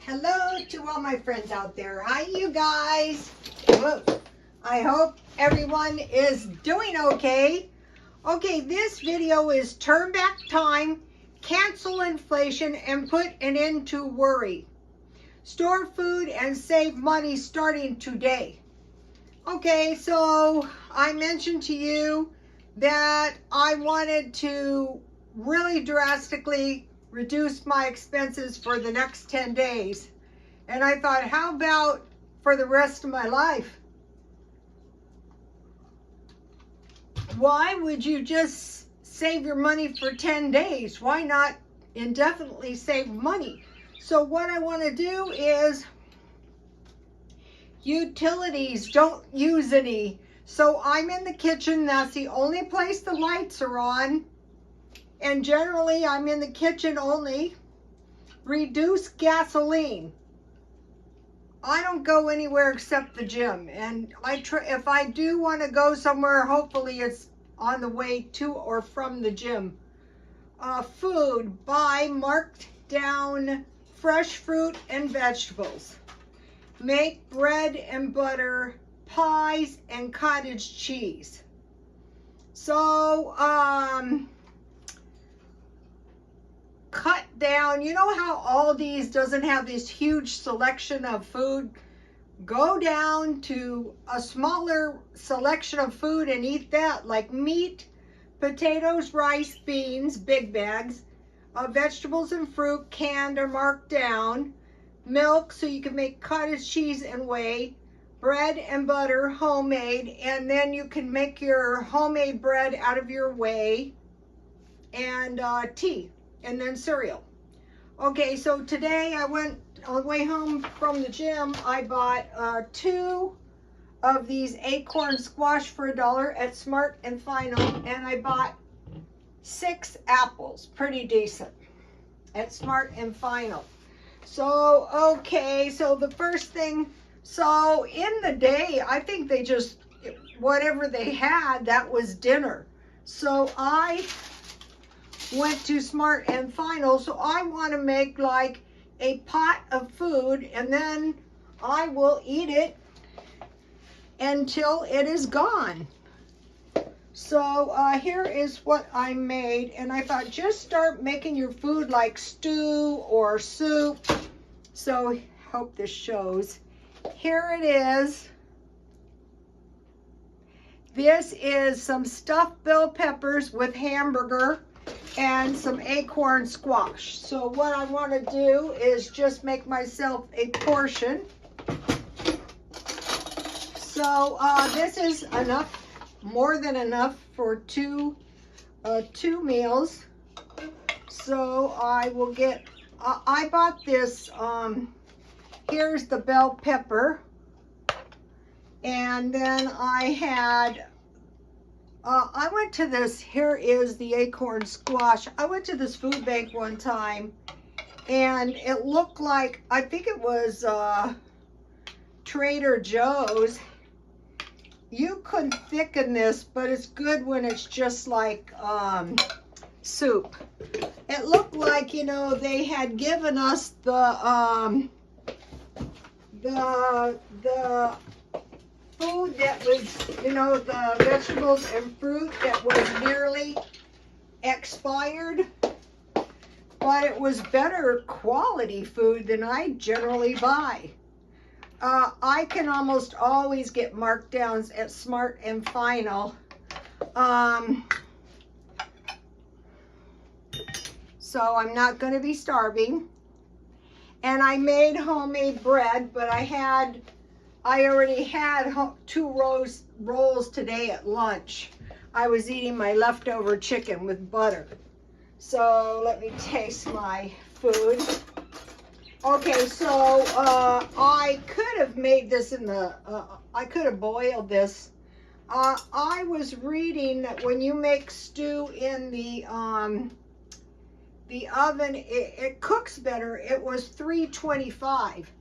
Hello to all my friends out there. Hi, you guys. Whoa. I hope everyone is doing okay. Okay, this video is turn back time, cancel inflation, and put an end to worry. Store food and save money starting today. Okay, so I mentioned to you that I wanted to really drastically reduce my expenses for the next 10 days. And I thought, how about for the rest of my life? Why would you just save your money for 10 days? Why not indefinitely save money? So what I want to do is utilities, don't use any. So I'm in the kitchen. That's the only place the lights are on. And generally, I'm in the kitchen only. Reduce gasoline. I don't go anywhere except the gym. And if I do want to go somewhere, hopefully it's on the way to or from the gym. Food. Buy marked down fresh fruit and vegetables. Make bread and butter, pies, and cottage cheese. So, cut down. You know how Aldi's doesn't have this huge selection of food? Go down to a smaller selection of food and eat that, like meat, potatoes, rice, beans, big bags, vegetables and fruit, canned or marked down, milk so you can make cottage cheese and whey, bread and butter, homemade, and then you can make your homemade bread out of your whey, and tea. And then cereal. Okay, so today I went on the way home from the gym. I bought 2 of these acorn squash for $1 at Smart and Final, and I bought 6 apples, pretty decent, at Smart and Final. So, okay, so the first thing, so in the day, I think they just, whatever they had, that was dinner. So I went to Smart and Final, so I want to make like a pot of food, and then I will eat it until it is gone. So here is what I made, and I thought just start making your food like stew or soup. So hope this shows. Here it is. This is some stuffed bell peppers with hamburger and some acorn squash. So what I want to do is just make myself a portion. So this is enough, more than enough for two meals. So I will get, I bought this, here's the bell pepper, and then I had, I went to this, here is the acorn squash. I went to this food bank one time, and it looked like, I think it was Trader Joe's. You couldn't thicken this, but it's good when it's just like soup. It looked like, you know, they had given us the food that was, you know, the vegetables and fruit that was nearly expired, but it was better quality food than I generally buy. I can almost always get markdowns at Smart and Final. So I'm not going to be starving. And I made homemade bread, but I already had 2 rolls today at lunch. I was eating my leftover chicken with butter. So let me taste my food. Okay, so I could have made this in the, I could have boiled this. I was reading that when you make stew in the oven, it cooks better. It was 325.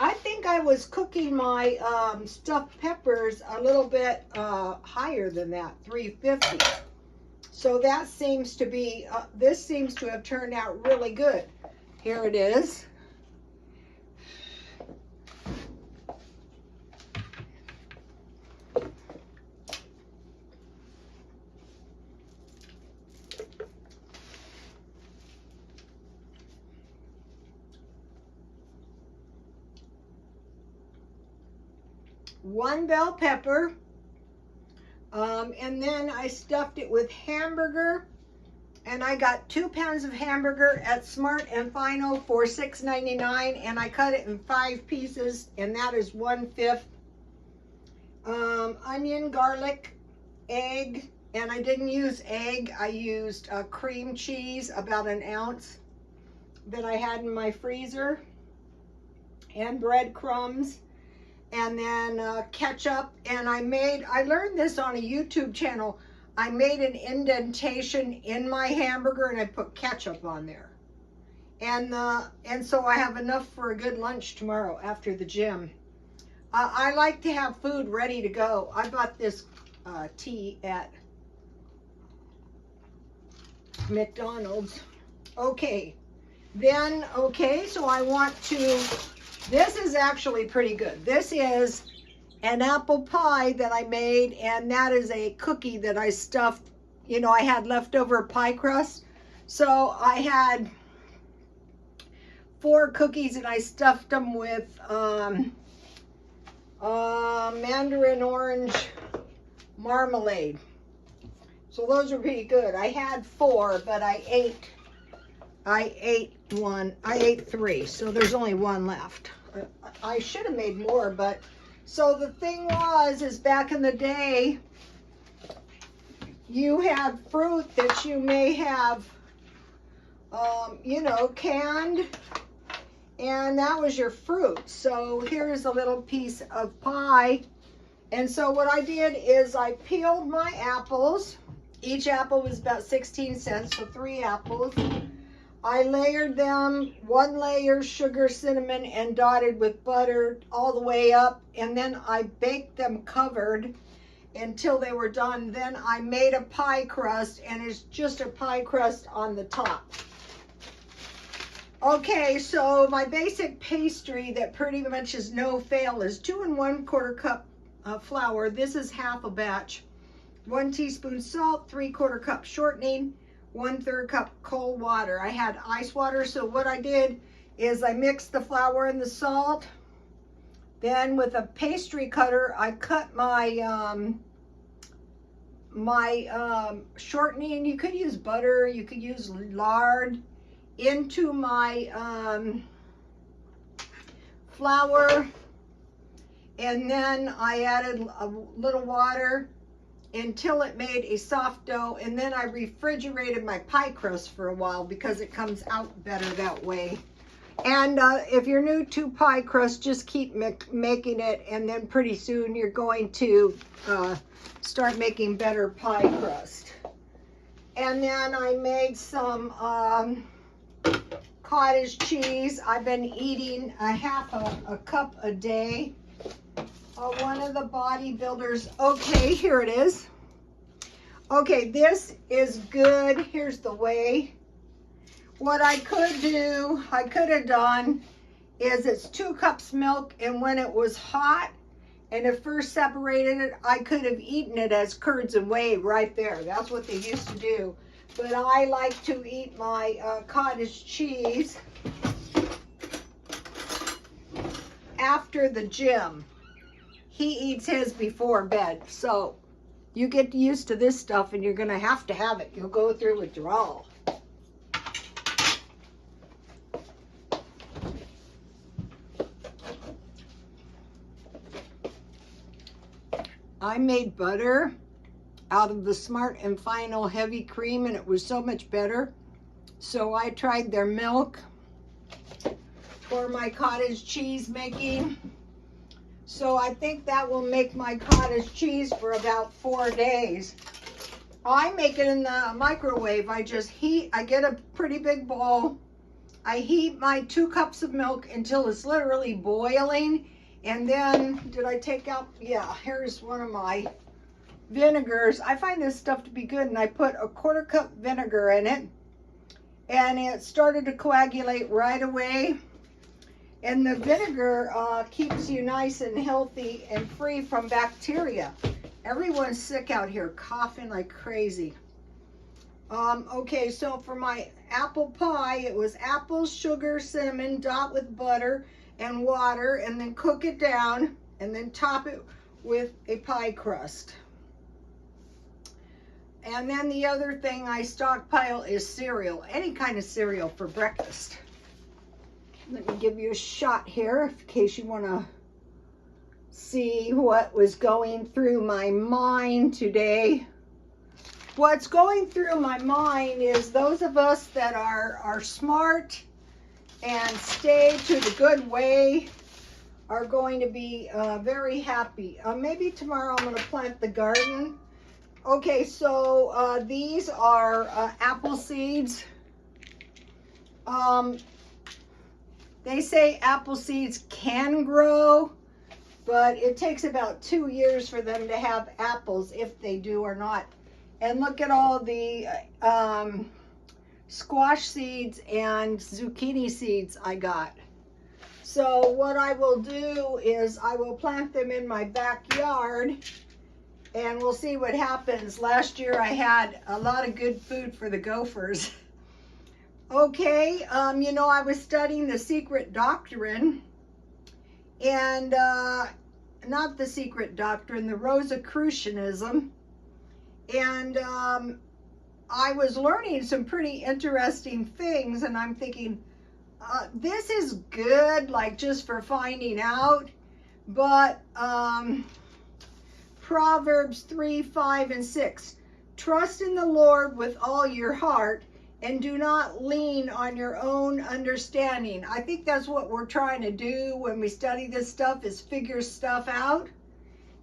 I think I was cooking my stuffed peppers a little bit higher than that, 350. So that seems to be, this seems to have turned out really good. Here it is. One bell pepper, and then I stuffed it with hamburger, and I got 2 pounds of hamburger at Smart and Final for $6.99, and I cut it in 5 pieces, and that is 1/5. Onion, garlic, egg, and I didn't use egg, I used cream cheese, about 1 ounce that I had in my freezer, and breadcrumbs. And then ketchup, and I learned this on a YouTube channel. I made an indentation in my hamburger and I put ketchup on there. And so I have enough for a good lunch tomorrow after the gym. I like to have food ready to go. I bought this tea at McDonald's. Okay, then, so I want to, this is actually pretty good. This is an apple pie that I made, and that is a cookie that I stuffed. You know, I had leftover pie crust. So I had 4 cookies and I stuffed them with mandarin orange marmalade. So those are pretty good. I had 4, but I ate 3, so there's only 1 left. I should have made more, but so the thing is back in the day, you had fruit that you may have, you know, canned, and that was your fruit. So here's a little piece of pie. And so what I did is I peeled my apples. Each apple was about 16 cents, so 3 apples. I layered them, 1 layer sugar, cinnamon, and dotted with butter all the way up. And then I baked them covered until they were done. Then I made a pie crust, and it's just a pie crust on the top. Okay, so my basic pastry that pretty much is no fail is 2 1/4 cup flour. This is half a batch. 1 teaspoon salt, 3/4 cup shortening, 1/3 cup cold water. I had ice water, so what I did is I mixed the flour and the salt. Then with a pastry cutter, I cut my shortening. You could use butter, you could use lard, into my flour, and then I added a little water until it made a soft dough, and then I refrigerated my pie crust for a while because it comes out better that way. And if you're new to pie crust, just keep making it, and then pretty soon you're going to start making better pie crust. And then I made some cottage cheese. I've been eating a half a cup a day. One of the bodybuilders, okay, here it is. Okay, this is good. Here's the whey. What I could have done is it's 2 cups milk, and when it was hot and it first separated it, I could have eaten it as curds and whey right there. That's what they used to do. But I like to eat my cottage cheese after the gym. He eats his before bed. So you get used to this stuff, and you're going to have it. You'll go through withdrawal. I made butter out of the Smart and Final heavy cream, and it was so much better. So I tried their milk for my cottage cheese making. So I think that will make my cottage cheese for about 4 days. I make it in the microwave. I get a pretty big bowl. I heat my 2 cups of milk until it's literally boiling. And then, did I take out? Yeah, here's one of my vinegars. I find this stuff to be good, and I put a 1/4 cup vinegar in it, and it started to coagulate right away. And the vinegar keeps you nice and healthy and free from bacteria. Everyone's sick out here, coughing like crazy. Okay, so for my apple pie, it was apples, sugar, cinnamon, dot with butter and water, and then cook it down, and then top it with a pie crust. And then the other thing I stockpile is cereal, any kind of cereal for breakfast. Let me give you a shot here in case you want to see what was going through my mind today. What's going through my mind is those of us that are smart and stay to the good way are going to be very happy. Maybe tomorrow I'm going to plant the garden. Okay, so these are apple seeds. They say apple seeds can grow, but it takes about 2 years for them to have apples, if they do or not. And look at all the squash seeds and zucchini seeds I got. So what I will do is I will plant them in my backyard, and we'll see what happens. Last year I had a lot of good food for the gophers. Okay, you know, I was studying the secret doctrine, and not the secret doctrine, the Rosicrucianism. And I was learning some pretty interesting things, and I'm thinking, this is good, like just for finding out, but Proverbs 3, 5, and 6, trust in the Lord with all your heart, and do not lean on your own understanding. I think that's what we're trying to do when we study this stuff, is figure stuff out.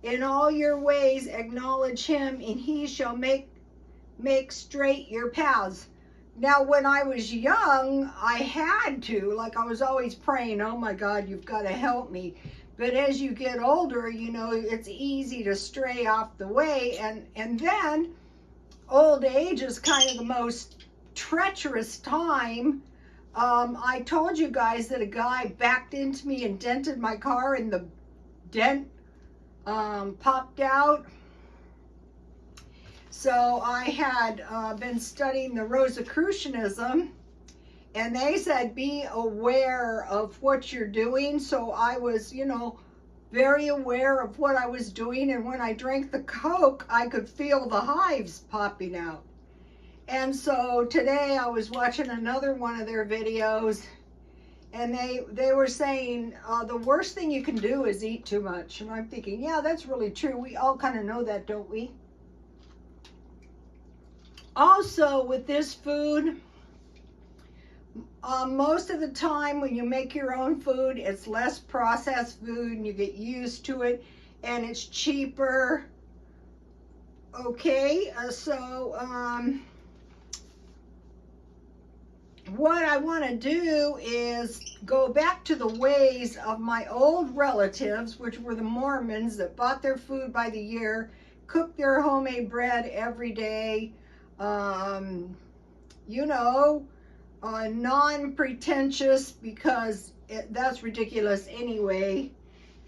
In all your ways acknowledge him, and he shall make straight your paths. Now, when I was young, I had to, like I was always praying, oh my God, you've got to help me. But as you get older, you know, it's easy to stray off the way. And then old age is kind of the most treacherous time. I told you guys that a guy backed into me and dented my car, and the dent popped out. So I had been studying the Rosicrucianism, and they said be aware of what you're doing. So I was, you know, very aware of what I was doing, and when I drank the Coke, I could feel the hives popping out. And so today I was watching another one of their videos, and they were saying the worst thing you can do is eat too much. And I'm thinking, yeah, that's really true. We all kind of know that, don't we? Also, with this food, most of the time when you make your own food, it's less processed food, and you get used to it, and it's cheaper. Okay, what I want to do is go back to the ways of my old relatives, which were the Mormons that bought their food by the year, cooked their homemade bread every day, you know, non-pretentious, because that's ridiculous anyway.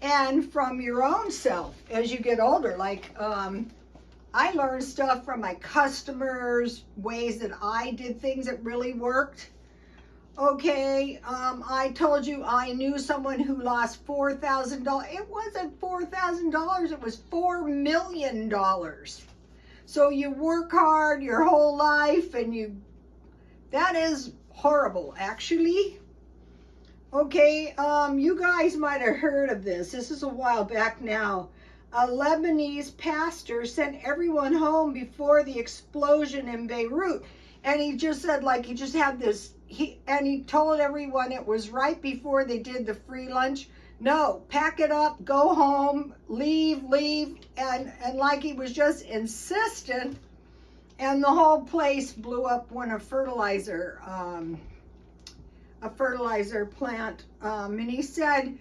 And from your own self as you get older, like I learned stuff from my customers, ways that I did things that really worked. Okay, I told you I knew someone who lost $4,000. It wasn't $4,000, it was $4 million. So you work hard your whole life, and that is horrible, actually. Okay, you guys might have heard of this. This is a while back now. A Lebanese pastor sent everyone home before the explosion in Beirut. And he just said, like, he just had this, and he told everyone it was right before they did the free lunch. No, pack it up, go home, leave, and like he was just insistent. And the whole place blew up when a fertilizer plant, and he said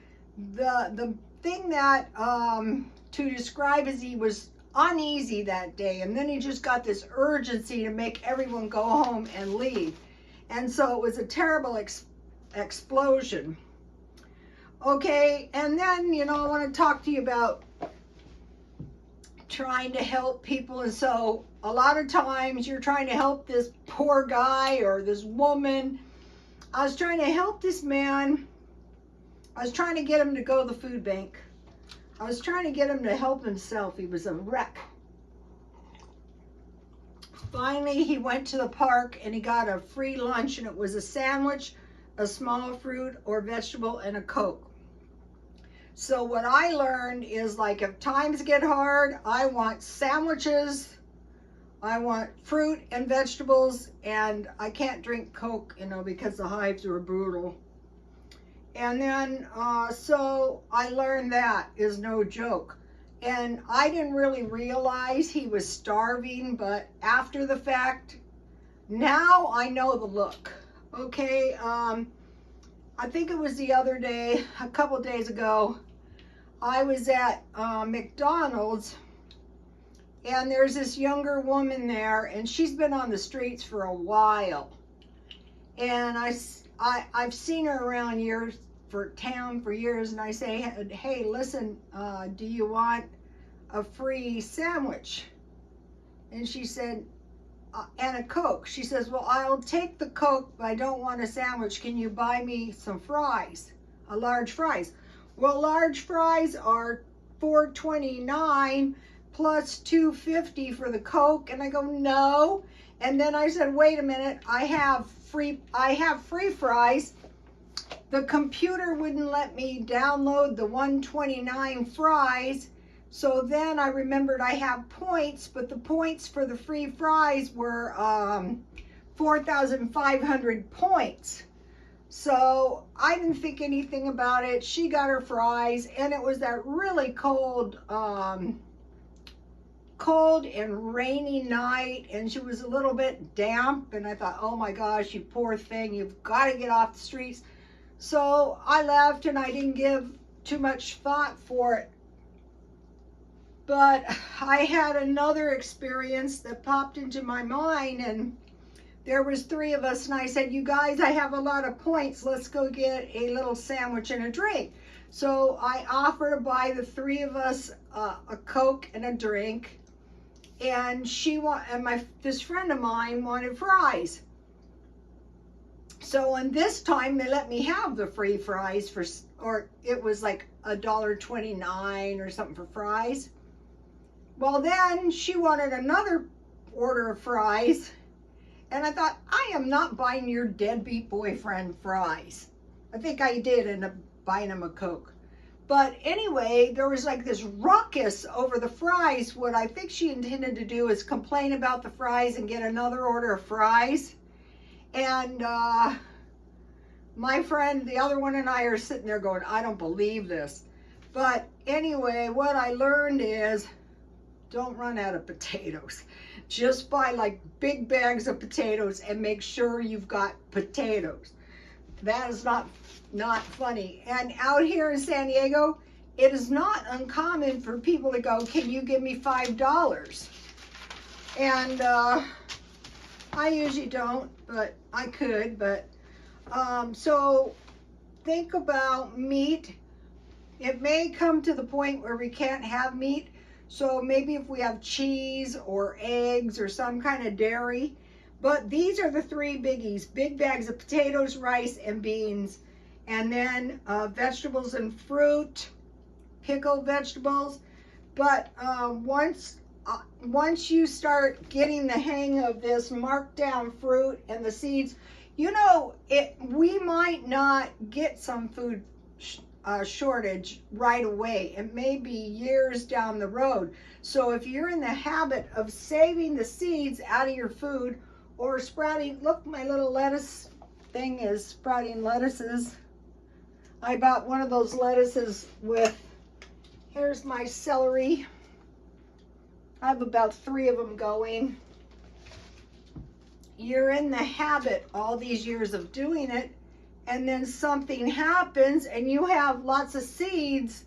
the thing that to describe is he was uneasy that day, and then he just got this urgency to make everyone go home and leave. And so it was a terrible explosion. Okay, and then, you know, I want to talk to you about trying to help people. And so a lot of times you're trying to help this poor guy or this woman. I was trying to help this man. I was trying to get him to go to the food bank. I was trying to get him to help himself. He was a wreck. Finally, he went to the park and he got a free lunch, and it was a sandwich, a small fruit or vegetable, and a Coke. So what I learned is, like, if times get hard, I want sandwiches, I want fruit and vegetables, and I can't drink Coke, you know, because the hives were brutal. And then, so I learned that is no joke. And I didn't really realize he was starving, but after the fact, now I know the look. Okay, I think it was the other day, a couple days ago, I was at McDonald's, and there's this younger woman there, and she's been on the streets for a while. And I've seen her around town for years, and I say, hey, listen, do you want a free sandwich? And she said, and a Coke. She says, well, I'll take the Coke, but I don't want a sandwich. Can you buy me some fries, large fries? Well, large fries are $4.29 plus $2.50 for the Coke. And I go, no. And then I said, wait a minute, I have free fries. The computer wouldn't let me download the $1.29 fries. So then I remembered I have points, but the points for the free fries were 4,500 points. So I didn't think anything about it. She got her fries, and it was that really cold and rainy night, and she was a little bit damp, and I thought, oh my gosh, you poor thing, you've got to get off the streets. So I left, and I didn't give too much thought for it. But I had another experience that popped into my mind, and there was 3 of us, and I said, you guys, I have a lot of points. Let's go get a little sandwich and a drink. So I offered to buy the 3 of us a Coke and a drink, and this friend of mine wanted fries. So, and this time they let me have the free fries or it was like $1.29 or something for fries. Well, then she wanted another order of fries, and I thought, I am not buying your deadbeat boyfriend fries. I think I did end up buying him a Coke. But anyway, there was like this ruckus over the fries. What I think she intended to do is complain about the fries and get another order of fries. And my friend, the other one, and I are sitting there going, I don't believe this. But anyway, what I learned is, don't run out of potatoes. Just buy like big bags of potatoes and make sure you've got potatoes. That is not funny. And out here in San Diego, it is not uncommon for people to go, can you give me $5? And I usually don't, but I could. But so think about meat. It may come to the point where we can't have meat. So maybe if we have cheese or eggs or some kind of dairy. But these are the 3 biggies: big bags of potatoes, rice, and beans. And then vegetables and fruit, pickled vegetables. But once you start getting the hang of this marked down fruit and the seeds, you know, we might not get some food shortage right away. It may be years down the road. So if you're in the habit of saving the seeds out of your food or sprouting, look, my little lettuce thing is sprouting lettuces. I bought one of those lettuces with, here's my celery. I have about 3 of them going. You're in the habit all these years of doing it, and then something happens and you have lots of seeds,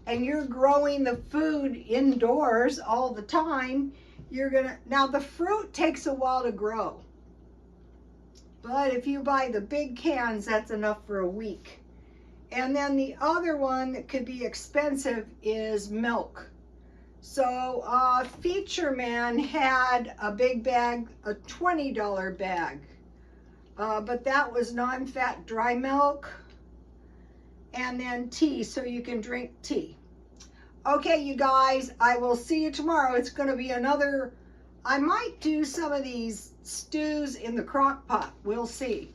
and you're growing the food indoors all the time, now the fruit takes a while to grow. But if you buy the big cans, that's enough for a week. And then the other one that could be expensive is milk. So Feature Man had a big bag, a $20 bag. But that was non-fat dry milk. And then tea, so you can drink tea. Okay, you guys, I will see you tomorrow. It's going to be another, I might do some of these stews in the crock pot. We'll see.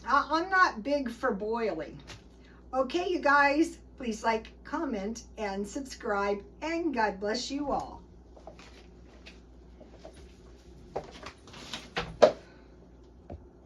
I'm not big for boiling. Okay, you guys, please like, comment, and subscribe, and God bless you all.